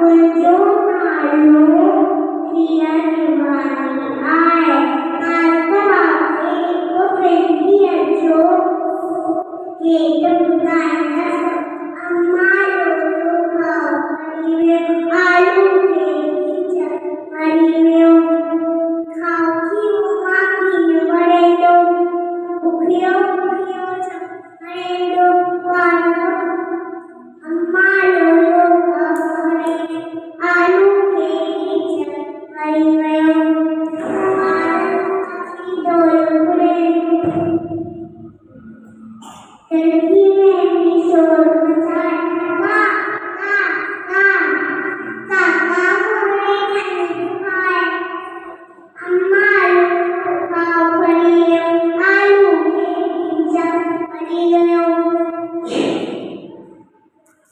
जो नालो किया निवानी आए माता एक फ्रेंडली जो के तो